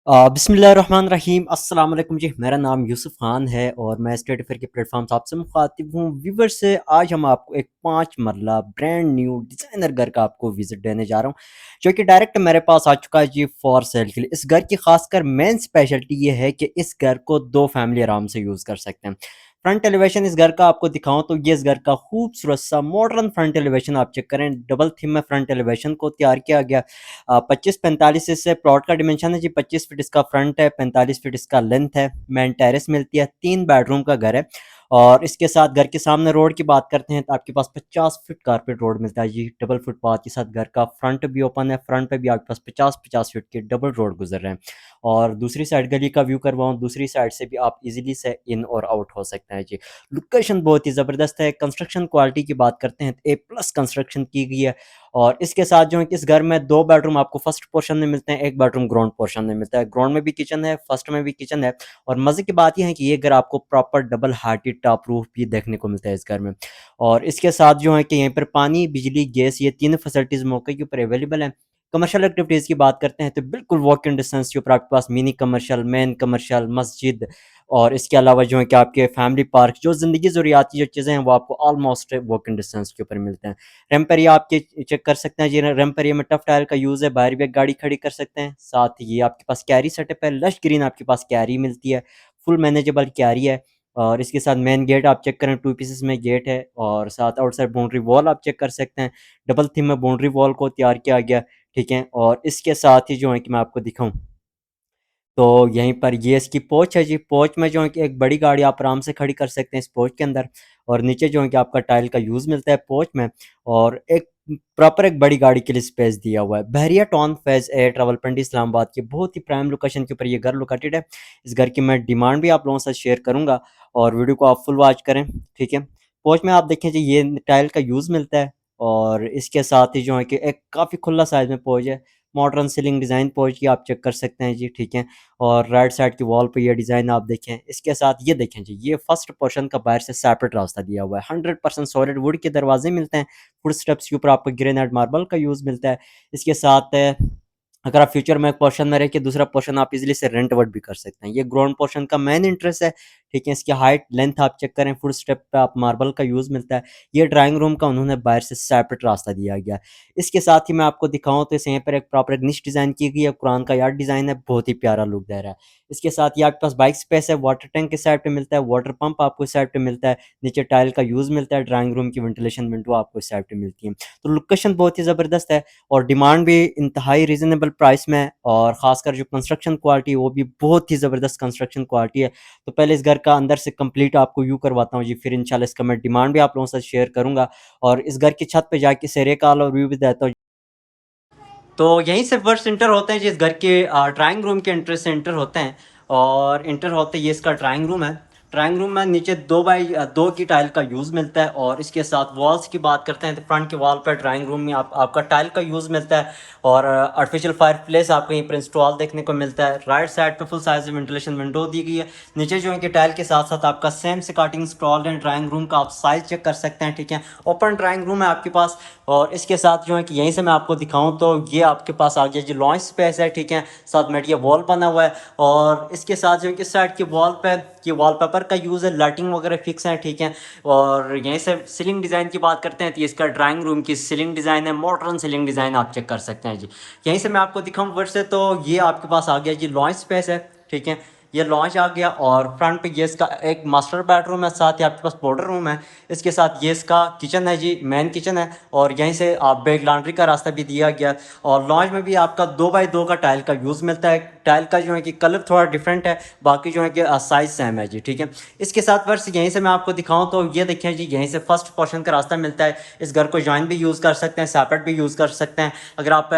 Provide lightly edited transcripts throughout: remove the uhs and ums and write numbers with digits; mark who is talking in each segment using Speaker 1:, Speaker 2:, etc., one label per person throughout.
Speaker 1: बिस्मिल्लाहिर्रहमानिर्रहीम अस्सलाम वालेकुम जी। मेरा नाम यूसुफ़ खान है और मैं स्टेट फेयर के प्लेटफॉर्म से आपसे मुखातिब हूँ। व्यूवर से आज हम आपको एक 5 मरला ब्रांड न्यू डिज़ाइनर घर का आपको विज़िट देने जा रहा हूँ, जो कि डायरेक्ट मेरे पास आ चुका है जी फॉर सेल के लिए। इस घर की खासकर मेन स्पेशलिटी ये है कि इस घर को 2 फैमिली आराम से यूज़ कर सकते हैं। फ्रंट एलिवेशन इस घर का आपको दिखाऊँ तो ये इस घर का खूबसूरत सा मॉडर्न फ्रंट एलिवेशन आप चेक करें। डबल थीम में फ्रंट एलिवेशन को तैयार किया गया। 25-45 इससे प्लॉट का डिमेंशन है जी। 25 फीट इसका फ्रंट है, 45 फीट इसका लेंथ है। मेन टेरेस मिलती है, 3 बेडरूम का घर है। और इसके साथ घर के सामने रोड की बात करते हैं तो आपके पास 50 फीट कारपेट रोड मिलता है जी। डबल फुटपाथ के साथ घर का फ्रंट भी ओपन है। फ्रंट पे भी आपके पास 50-50 फीट के डबल रोड गुजर रहे हैं। और दूसरी साइड गली का व्यू करवाऊँ, दूसरी साइड से भी आप इजीली से इन और आउट हो सकते हैं जी। लोकेशन बहुत ही ज़बरदस्त है। कंस्ट्रक्शन क्वालिटी की बात करते हैं तो ए प्लस कंस्ट्रक्शन की गई है। और इसके साथ जो है कि इस घर में 2 बेडरूम आपको फर्स्ट पोर्शन में मिलते हैं, 1 बेडरूम ग्राउंड पोर्शन में मिलता है। ग्राउंड में भी किचन है, फर्स्ट में भी किचन है। और मज़े की बात यह है कि ये घर आपको proper double hearted top roof भी देखने को मिलता है इस घर में। और इसके साथ जो है कि यहीं पर पानी, बिजली, गैस ये तीनों फैसिलिटीज़ मौके के ऊपर अवेलेबल हैं। कमर्शियल एक्टिविटीज़ की बात करते हैं तो बिल्कुल वॉक इन डिस्टेंस के ऊपर आपके पास मिनी कमर्शियल, मेन कमर्शियल, मस्जिद और इसके अलावा जो है कि आपके फैमिली पार्क, जो ज़िंदगी ज़रूरियाती जो चीज़ें हैं वो आपको ऑलमोस्ट वॉक इन डिस्टेंस के ऊपर मिलते हैं। रैंप एरिया आपके चेक कर सकते हैं जी। रैंप एरिया में टफ टायर का यूज़ है, बाहर भी एक गाड़ी खड़ी कर सकते हैं। साथ ही ये आपके पास कैरी सेटअप है, लश ग्रीन आपके पास कैरी मिलती है, फुल मैनेजेबल कैरी है। और इसके साथ मेन गेट आप चेक करें, 2 पीसेस में गेट है। और साथ आउटसाइड बाउंड्री वॉल आप चेक कर सकते हैं। डबल थीम में बाउंड्री वॉल को तैयार किया गया, ठीक है। और इसके साथ ही जो है कि मैं आपको दिखाऊँ तो यहीं पर ये इसकी पोच है जी। पोच में जो है कि एक बड़ी गाड़ी आप आराम से खड़ी कर सकते हैं इस पोच के अंदर। और नीचे जो है कि आपका टाइल का यूज़ मिलता है पोच में। और एक प्रॉपर एक बड़ी गाड़ी के लिए स्पेस दिया हुआ है। Bahria town phase A Rawalpindi Islamabad की बहुत ही प्राइम लोकेशन के ऊपर ये घर लोकेटेड है। इस घर की मैं डिमांड भी आप लोगों के साथ शेयर करूँगा और वीडियो को आप फुल वॉच करें, ठीक है। पोच में आप देखें जी ये टाइल का यूज़ मिलता है। और इसके साथ ही जो है कि एक काफ़ी खुला साइज़ में पोच है। मॉडर्न सीलिंग डिज़ाइन पोच की आप चेक कर सकते हैं जी, ठीक है। और राइट साइड की वॉल पे ये डिज़ाइन आप देखें। इसके साथ ये देखें जी, ये फर्स्ट पोर्शन का बाहर से सेपरेट रास्ता दिया हुआ है। 100% सॉलिड वुड के दरवाजे मिलते हैं। फुट स्टेप्स के ऊपर आपको ग्रेनाइट मार्बल का यूज़ मिलता है। इसके साथ अगर आप फ्यूचर में एक पोर्शन में रह के दूसरा पोर्शन आप इजीली से रेंट आउट भी कर सकते हैं। ये ग्राउंड पोर्शन का मेन इंटरेस्ट है, ठीक है। इसकी हाइट लेंथ आप चेक करें, फुट स्टेप पे आप मार्बल का यूज़ मिलता है। ये ड्राइंग रूम का उन्होंने बाहर से सेपरेट रास्ता दिया गया। इसके साथ ही मैं आपको दिखाऊँ तो इस यहाँ पर एक प्रॉपर एक निश डिज़ाइन की गई है, कुरान का यार्ड डिज़ाइन है, बहुत ही प्यारा लुक दे रहा है। इसके साथ ही आपके पास बाइक स्पेस है, वाटर टैंक इस साइड पे मिलता है, वाटर पंप आपको इस साइड पे मिलता है, नीचे टाइल का यूज़ मिलता है, ड्राइंग रूम की वेंटिलेशन विंडो आपको इस साइड पे मिलती है। तो लोकेशन बहुत ही ज़बरदस्त है और डिमांड भी इंतहाई रीज़नेबल प्राइस में है। और ख़ासकर जो कंस्ट्रक्शन क्वालिटी है वो भी बहुत ही ज़बरदस्त कंस्ट्रक्शन क्वालिटी है। तो पहले इस घर का अंदर से कंप्लीट आपको व्यू करवाता हूँ जी, फिर इंशाल्लाह इसका मैं डिमांड भी आप लोगों के साथ शेयर करूँगा और इस घर की छत पे जाके सेरे का और व्यू भी देता हूँ। तो यहीं से फर्स्ट इंटर होते हैं जिस घर के ड्राइंग रूम के एंट्रेंस से इंटर होते हैं। और इंटर होते ये इसका ड्राइंग रूम है। ड्राइंग रूम में नीचे 2x2 की टाइल का यूज़ मिलता है। और इसके साथ वॉल्स की बात करते हैं तो फ्रंट के वॉल पर ड्राइंग रूम में आपका टाइल का यूज़ मिलता है। और आर्टिफिशियल फायर प्लेस आपको यहीं पर इंस्टॉल देखने को मिलता है। राइट साइड पे फुल साइज वेंटिलेशन विंडो दी गई है। नीचे जो है कि टाइल के साथ साथ आपका सेम स्कार्टिंग इंस्टॉल्ड है। ड्राइंग रूम का आप साइज चेक कर सकते हैं, ठीक है। ओपन ड्राइंग रूम है आपके पास। और इसके साथ जो है कि यहीं से मैं आपको दिखाऊं तो ये आपके पास आ गया जी लॉन्च स्पेस है, ठीक है। साथ में ये वॉल बना हुआ है। और इसके साथ जो है कि इस साइड की वॉल पे ये वॉलपेपर का यूज़ है, लाइटिंग वगैरह फिक्स है, ठीक है। और यहीं से सीलिंग डिज़ाइन की बात करते हैं तो ये इसका ड्राइंग रूम की सीलिंग डिज़ाइन है, मॉडर्न सीलिंग डिज़ाइन आप चेक कर सकते हैं जी। यहीं से मैं आपको दिखाऊं वर्ड से तो ये आपके पास आ गया जी लॉन्च स्पेस है, ठीक है। ये लॉन्च आ गया और फ्रंट पे ये इसका एक मास्टर बेडरूम है, साथ ही आपके पास पाउडर रूम है। इसके साथ ये इसका किचन है जी, मेन किचन है। और यहीं से आप बैग लॉन्ड्री का रास्ता भी दिया गया। और लॉन्च में भी आपका 2x2 का टाइल का यूज़ मिलता है। टाइल का जो है कि कलर थोड़ा डिफरेंट है, बाकी जो है कि साइज सेम है जी, ठीक है। इसके साथ वर्ष यहीं से मैं आपको दिखाऊं तो ये देखिए जी, यहीं से फर्स्ट पोर्शन का रास्ता मिलता है। इस घर को जॉइन भी यूज़ कर सकते हैं, सेपरेट भी यूज़ कर सकते हैं। अगर आप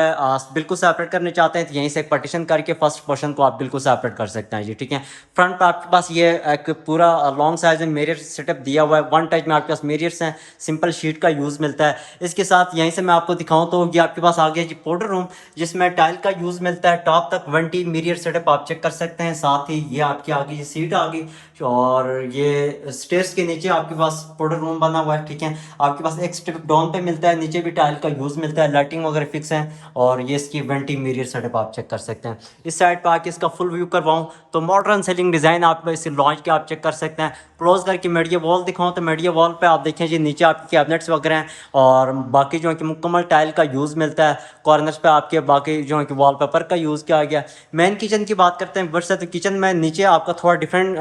Speaker 1: बिल्कुल सेपरेट करने चाहते हैं तो यहीं से एक पार्टीशन करके फर्स्ट पोर्शन को आप बिल्कुल सेपरेट कर सकते हैं जी, ठीक है। ठीक है। फ्रंट पे आपके पास ये एक पूरा लॉन्ग साइज में मिरर सेटअप दिया हुआ है, वन टच में आपके पास मिरर्स हैं, सिंपल शीट का यूज़ मिलता है। इसके साथ यहीं से मैं आपको दिखाऊं तो ये आपके पास आ गया जी पाउडर रूम, जिसमें टाइल का यूज़ मिलता है। टॉप तक 1T मिरर सेटअप आप चेक कर सकते हैं। साथ ही ये आपकी आ गई सीट आ गई, और ये स्टेयर्स के नीचे आपके पास पाउडर रूम बना हुआ है, ठीक है। आपके पास एक स्टेप डाउन पे मिलता है, नीचे भी टाइल का यूज़ मिलता है, लाइटिंग वगैरह फिक्स है, और ये इसकी 1T मिरर सेटअप आप चेक कर सकते हैं। इस साइड पर आके इसका फुल व्यू करवाऊँ तो मॉडर्न सेलिंग डिज़ाइन आप इसे लॉन्च के आप चेक कर सकते हैं। क्लोज करके मीडिया वॉल दिखाऊँ तो मीडिया वॉल पे आप देखें जी नीचे आपके कैबिनेट्स वगैरह हैं, और बाकी जो है कि मुकम्मल टाइल का यूज़ मिलता है। कॉर्नर्स पे आपके बाकी जो है कि वॉलपेपर का यूज़ किया गया। मेन किचन की बात करते हैं वर्ष, तो किचन में नीचे आपका थोड़ा डिफरेंट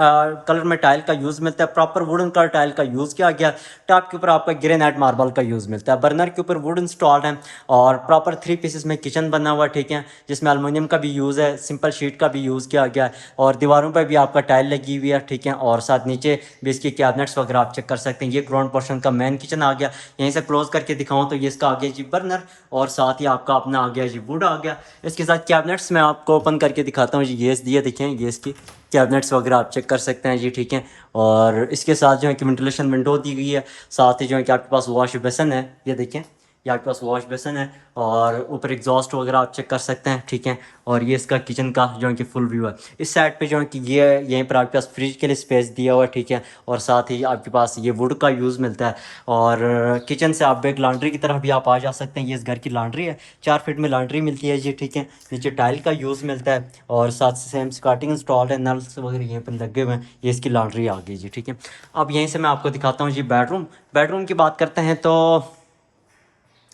Speaker 1: कलर में टाइल का यूज़ मिलता है, प्रॉपर वुडन कलर टाइल का यूज़ किया गया। टॉप के ऊपर आपका ग्रेनाइट मार्बल का यूज़ मिलता है, बर्नर के ऊपर वुड इंस्टॉल्ड है, और प्रॉपर 3 पीसेस में किचन बना हुआ, ठीक है, जिसमें एलुमिनियम का भी यूज़ है, सिंपल शीट का भी यूज़ किया गया है, और दीवारों पर भी आपका टाइल लगी हुई है, ठीक है। और साथ नीचे भी इसके कैबिनेट्स वगैरह आप चेक कर सकते हैं। ये ग्राउंड पोर्शन का मेन किचन आ गया। यहीं से क्लोज करके दिखाऊं तो ये इसका आ गया जी बर्नर, और साथ ही आपका अपना आ गया जी वुड आ गया। इसके साथ कैबिनेट्स मैं आपको ओपन करके दिखाता हूँ जी। ये दिए देखें, ये इसकी कैबिनेट्स वगैरह आप चेक कर सकते हैं जी, ठीक है। और इसके साथ जो है कि वेंटिलेशन विंडो दी गई है। साथ ही जो है कि आपके पास वॉश बेसन है, ये देखें, ये आपके पास वॉश बेसन है, और ऊपर एग्जॉस्ट वगैरह आप चेक कर सकते हैं, ठीक है। और ये इसका किचन का जो है कि फुल व्यू है। इस साइड पे जो है कि ये यहीं पर आपके पास फ्रिज के लिए स्पेस दिया हुआ है, ठीक है। और साथ ही आपके पास ये वुड का यूज़ मिलता है। और किचन से आप एक लॉन्ड्री की तरफ भी आप आ जा सकते हैं। ये इस घर की लॉन्ड्री है, 4 फीट में लॉन्ड्री मिलती है जी, ठीक है। नीचे टाइल का यूज़ मिलता है, और साथ सेम स्कार्टिंग इंस्टॉल्ड है, नल्स वगैरह यहीं पर लगे हुए हैं। ये इसकी लॉन्ड्री आ गई जी, ठीक है। अब यहीं से मैं आपको दिखाता हूँ जी बेडरूम। बेडरूम की बात करते हैं तो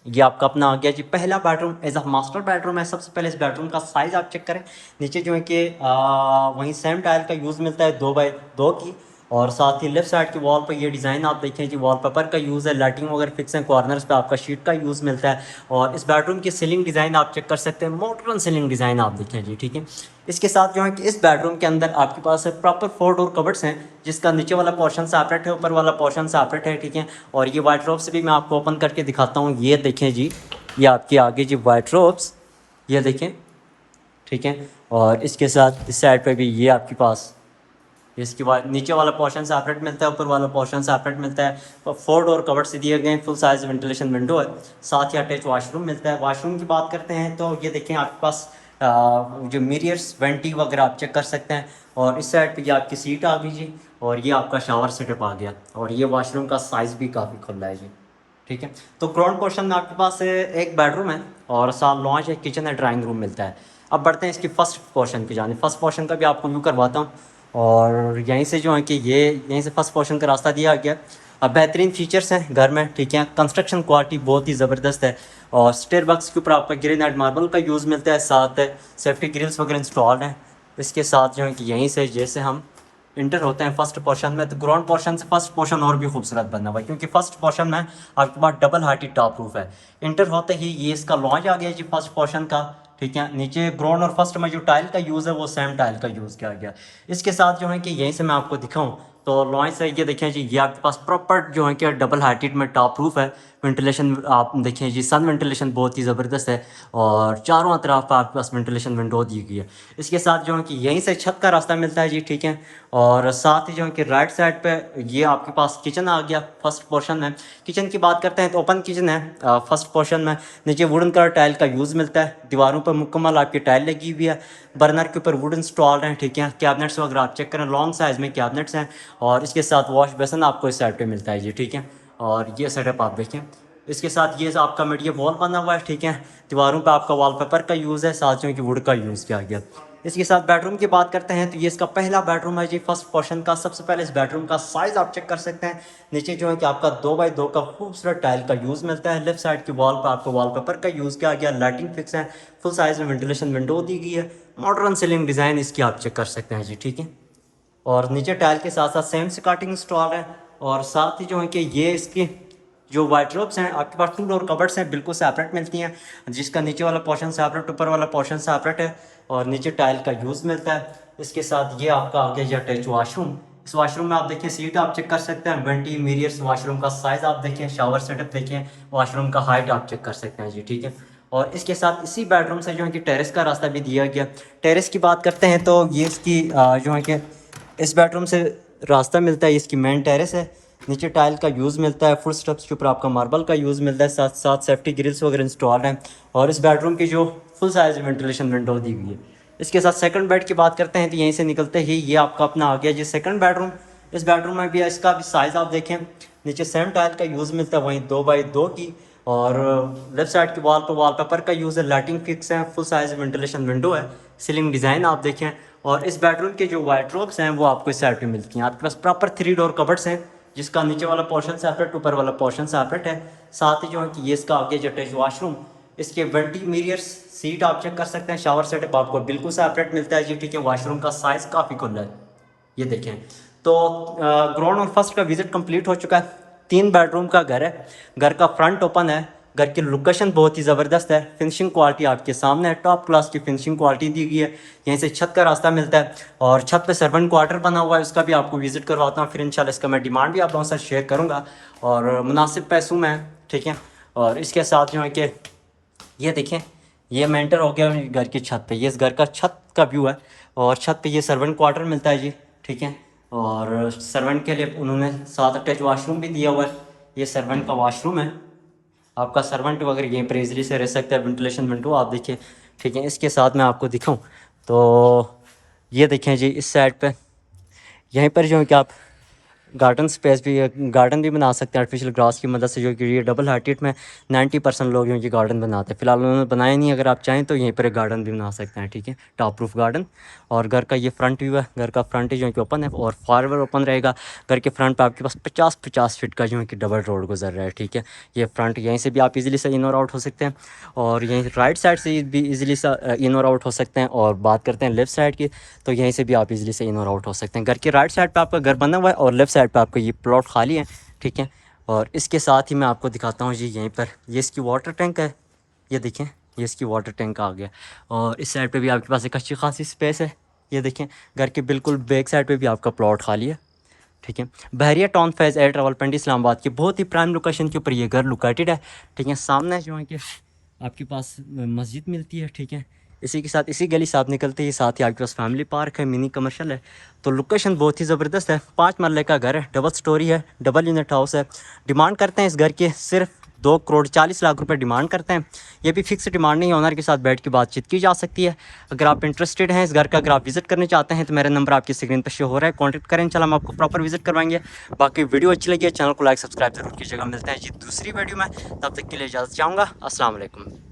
Speaker 1: ये आपका अपना आ गया जी पहला bedroom, as a master bedroom है। सबसे पहले इस बेडरूम का साइज़ आप चेक करें। नीचे जो है कि वहीं सेम टाइल का यूज़ मिलता है 2x2 की, और साथ ही लेफ्ट साइड की वॉल पर ये डिज़ाइन आप देखें जी, वॉलपेपर का यूज़ है, लाइटिंग वगैरह फिक्स है, कॉर्नर्स पे आपका शीट का यूज़ मिलता है। और इस बेडरूम की सीलिंग डिज़ाइन आप चेक कर सकते हैं, मॉडर्न सीलिंग डिज़ाइन आप देखें जी, ठीक है। इसके साथ जो है कि इस बेडरूम के अंदर आपके पास प्रॉपर 4 डोर कबर्ड्स हैं, जिसका नीचे वाला पोर्शन सेपरेट है, ऊपर वाला पोर्शन सेपरेट है, ठीक है। और ये वार्डरोब्स भी मैं आपको ओपन करके दिखाता हूँ। ये देखें जी, ये आपके आगे जी वार्डरोब्स, ये देखें, ठीक है। और इसके साथ इस साइड पे भी ये आपके पास, इसके बाद नीचे वाला पोर्शन सेपरेट मिलता है, ऊपर वाला पोर्शन सेपरेट मिलता है। और 4 डोर कवर्ड से दिए गए, फुल साइज वेंटिलेशन विंडो है। साथ ही अटैच वॉशरूम मिलता है। वॉशरूम की बात करते हैं तो ये देखें आपके पास जो मिरर्स वेंटी वगैरह आप चेक कर सकते हैं। और इस साइड पे ये आपकी सीट आ गई जी, और ये आपका शावर सेटअप आ गया, और ये वॉशरूम का साइज़ भी काफ़ी खुला है जी, ठीक है। तो ग्राउंड पोर्शन में आपके पास एक बेडरूम है, और साथ लॉन्च है, किचन है, ड्राइंग रूम मिलता है। अब बढ़ते हैं इसकी फर्स्ट पोर्शन की जाने। फर्स्ट पोर्शन का भी आपको व्यू करवाता हूँ, और यहीं से जो है कि ये यहीं से फर्स्ट पोर्शन का रास्ता दिया गया। अब बेहतरीन फीचर्स हैं घर में, ठीक है। कंस्ट्रक्शन क्वालिटी बहुत ही ज़बरदस्त है, और स्टेयर बॉक्स के ऊपर आपका ग्रेनाइट मार्बल का यूज़ मिलता है, साथ सेफ्टी ग्रिल्स वगैरह इंस्टॉल्ड हैं। इसके साथ जो है कि यहीं से जैसे हम इंटर होते हैं फर्स्ट पोर्शन में, तो ग्राउंड पोर्शन से फर्स्ट पोर्शन और भी खूबसूरत बना हुआ है, क्योंकि फर्स्ट पोर्शन में आपके पास डबल हाइटेड टॉप रूफ है। इंटर होते ही ये इसका लॉन्च आ गया जी फर्स्ट पोर्शन का, ठीक है। नीचे ग्राउंड और फर्स्ट में जो टाइल का यूज़ है वो सेम टाइल का यूज़ किया गया। इसके साथ जो है कि यहीं से मैं आपको दिखाऊं तो लॉन्च से ये देखें जी, ये आपके पास प्रॉपर जो है कि डबल हाइटेड में टॉप रूफ है। वेंटिलेशन आप देखें जी, सन वेंटिलेशन बहुत ही ज़बरदस्त है, और चारों तरफ आपके पास वेंटिलेशन विंडो दी गई है। इसके साथ जो है कि यहीं से छत का रास्ता मिलता है जी, ठीक है। और साथ ही जो है कि राइट साइड पे ये आपके पास किचन आ गया फर्स्ट पोर्शन में। किचन की बात करते हैं तो ओपन किचन है फर्स्ट पोर्शन में। नीचे वुडन कलर टाइल का यूज़ मिलता है, दीवारों पर मुकम्मल आपकी टाइल लगी हुई है, बर्नर के ऊपर वुड इंस्टॉल्ड हैं, ठीक है। कैबिनेट्स वगैरह आप चेक करें, लॉन्ग साइज़ में कैबिनेट्स हैं, और इसके साथ वॉश बेसन आपको इस साइड पे मिलता है जी, ठीक है। और ये सेटअप आप देखें। इसके साथ ये आपका मीडिया वॉल बना हुआ है, ठीक है। दीवारों पे आपका वॉलपेपर का यूज़ है, साथ में कि वुड का यूज़ किया गया। इसके साथ बेडरूम की बात करते हैं तो ये इसका पहला बेडरूम है जी फर्स्ट पोर्शन का। सबसे पहले इस बेडरूम का साइज़ आप चेक कर सकते हैं। नीचे जो है कि आपका 2x2 का खूबसूरत टाइल का यूज़ मिलता है। लेफ्ट साइड की वॉल पर आपको वॉलपेपर का यूज़ किया गया, लाइटिंग फिक्स है, फुल साइज़ में वेंटिलेशन विंडो दी गई है, मॉडर्न सीलिंग डिज़ाइन इसकी आप चेक कर सकते हैं जी, ठीक है। और नीचे टाइल के साथ साथ सेम स्कार्टिंग इंस्टॉल है, और साथ ही जो है कि ये इसकी जो वार्डरोब्स हैं आपके पास 2 डोर कबर्ड्स हैं, बिल्कुल सेपरेट मिलती हैं, जिसका नीचे वाला पोर्शन सेपरेट, ऊपर वाला पोर्शन सेपरेट है, और नीचे टाइल का यूज़ मिलता है। इसके साथ ये आपका आ गया अटैच वॉशरूम। इस वॉशरूम में आप देखिए सीट आप चेक कर सकते हैं, 20 मिरर्स, वॉशरूम का साइज़ आप देखें, शावर सेटअप देखें, वॉशरूम का हाइट आप चेक कर सकते हैं जी, ठीक है। और इसके साथ इसी बेडरूम से जो है कि टेरेस का रास्ता भी दिया गया। टेरेस की बात करते हैं तो ये इसकी जो है कि इस बेडरूम से रास्ता मिलता है, इसकी मेन टेरेस है। नीचे टाइल का यूज़ मिलता है, फुल स्टेप्स के ऊपर आपका मार्बल का यूज़ मिलता है, साथ साथ सेफ्टी ग्रिल्स वगैरह इंस्टॉल हैं। और इस बेडरूम की जो फुल साइज वेंटिलेशन विंडो दी हुई है। इसके साथ सेकंड बेड की बात करते हैं तो यहीं से निकलते ही ये आपका अपना आ गया जी सेकंड बेडरूम। इस बेडरूम में भी इसका भी साइज़ आप देखें, नीचे सेम टाइल का यूज़ मिलता है, वहीं 2x2 की। और लेफ्ट साइड की वॉल पर वॉलपेपर का यूज़ है, लाइटिंग फिक्स है, फुल साइज वेंटिलेशन विंडो है, सीलिंग डिज़ाइन आप देखें। और इस बेडरूम के जो वाइड्रोब्स हैं वो आपको इस साइड पे मिलती हैं। आपके पास प्रॉपर 3 डोर कबर्ड्स हैं, जिसका नीचे वाला पोर्शन सेपरेट, ऊपर वाला पोर्शन सेपरेट है। साथ ही जो है कि ये इसका आगे जो अटैच वॉशरूम, इसके वेंटी मिरर्स, सीट आप चेक कर सकते हैं, शावर सेटअप आपको बिल्कुल सेपरेट मिलता है जी, ठीक है। वॉशरूम का साइज़ काफ़ी खुला है, ये देखें। तो ग्राउंड और फर्स्ट का विजिट कंप्लीट हो चुका है। 3 बेडरूम का घर है, घर का फ्रंट ओपन है, घर की लोकेशन बहुत ही ज़बरदस्त है, फिनिशिंग क्वालिटी आपके सामने है, टॉप क्लास की फिनिशिंग क्वालिटी दी गई है। यहीं से छत का रास्ता मिलता है और छत पे सर्वेंट क्वार्टर बना हुआ है, उसका भी आपको विजिट करवाता हूँ। फिर इंशाल्लाह इसका मैं डिमांड भी आप लोगों से शेयर करूँगा और मुनासिब पैसों में, ठीक है। और इसके साथ जो है कि ये देखें, ये मेंटर हो गया घर की छत पे, ये इस घर का छत का व्यू है। और छत पे ये सर्वेंट क्वार्टर मिलता है जी, ठीक है। और सर्वेंट के लिए उन्होंने साथ अटैच वॉशरूम भी दिया हुआ है। ये सर्वेंट का वॉशरूम है, आपका सर्वेंट वगैरह यहीं पर ईजिली से रह सकता है। वेंटिलेशन विंडो आप देखिए, ठीक है। इसके साथ मैं आपको दिखाऊं तो ये देखें जी, इस साइड पे यहीं पर जो है कि आप गार्डन स्पेस भी, गार्डन भी बना सकते हैं आर्टिफिशियल ग्रास की मदद से, जो कि ये डबल हार्टेड में 90% लोग जो कि गार्डन बनाते हैं। फिलहाल उन्होंने बनाया नहीं, अगर आप चाहें तो यहीं पर एक गार्डन भी बना सकते हैं, ठीक है, टॉप रूफ गार्डन। और घर का ये फ्रंट व्यू है, घर का फ्रंट जो है कि ओपन है और फॉरवर्ड ओपन रहेगा। घर के फ्रंट पर आपके पास 50 फीट का जो है कि डबल रोड गुजर रहा है, ठीक है। ये फ्रंट यहीं से भी आप इजीली से इन और आउट हो सकते हैं, और यहीं राइट साइड से भी इजीली से इन और आउट हो सकते हैं। और बात करते हैं लेफ्ट साइड की, तो यहीं से भी आप इजीली से इन और आउट हो सकते हैं। घर के राइट साइड पे आपका घर बना हुआ है और लेफ्ट साइड पे आपका ये प्लॉट खाली है, ठीक है। और इसके साथ ही मैं आपको दिखाता हूँ जी, यहीं पर ये इसकी वाटर टैंक है, ये देखें, ये इसकी वाटर टैंक आ गया। और इस साइड पे भी आपके पास एक अच्छी खासी स्पेस है, ये देखें। घर के बिल्कुल बैक साइड पे भी आपका प्लॉट खाली है, ठीक है। Bahria town phase air Rawalpindi Islamabad की बहुत ही प्राइम लोकेशन के ऊपर ये घर लोकेटेड है, ठीक है। सामने जो है कि आपके पास मस्जिद मिलती है, ठीक है। इसी के साथ इसी गली से आप निकलते ही साथ ही आपके पास फैमिली पार्क है, मिनी कमर्शियल है। तो लोकेशन बहुत ही ज़बरदस्त है। 5 मरले का घर है, डबल स्टोरी है, डबल यूनिट हाउस है। डिमांड करते हैं इस घर के सिर्फ 2 करोड़ 40 लाख रुपए डिमांड करते हैं। ये भी फिक्स डिमांड नहीं है, ओनर के साथ बैठ के बातचीत की जा सकती है। अगर आप इंटरेस्टेड हैं इस घर का, अगर आप विजिट करना चाहते हैं तो मेरा नंबर आपकी स्क्रीन पर शो हो रहा है, कॉन्टैक्ट करें, इंशाल्लाह हम आपको प्रॉपर विजिट करवाएंगे। बाकी वीडियो अच्छी लगी है, चैनल को लाइक सब्सक्राइब जरूर कीजिएगा। मिलते हैं जी दूसरी वीडियो में, तब तक के लिए इजाज़त चाहूँगा। अस्सलाम वालेकुम।